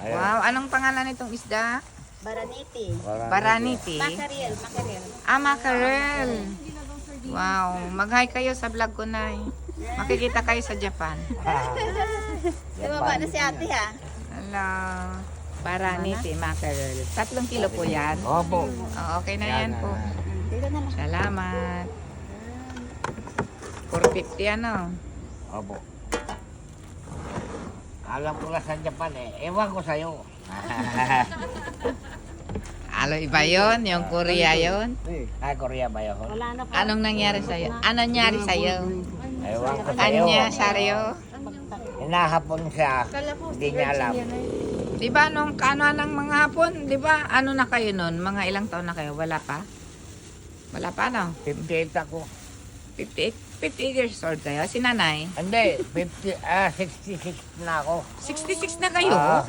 Wow, anong pangalan nitong isda? Baraniti. Baraniti. Makarel. Ah, mackerel. Wow, mag-hi kayo sa vlog ko, Nay. Makikita kayo sa Japan. Tumaba na si ate ha. Hello. Baraniti, mackerel. 3 kilo po yan. Opo. Oh, okay na yan po. Dito na lang. Salamat. 450 ano? Opo. Alam ko na sa Japan eh. Ewan ko sa'yo. Alo, iba yun? Yung Korea yun? Ay, Korea ba yun? Wala na po. Anong nangyari sa'yo? Ano nangyari sa'yo? Ewan ko sa'yo. Anya, Saryo? Hinahapon siya. Hindi niya alam. Di ba nung kanuan ng mga hapon, di ba ano na kayo nun? Mga ilang taon na kayo? Wala pa? Wala pa no? 58 ako. 58 years old kayo? Si nanay? Hindi, 66 na ako. 66 na kayo? Ah,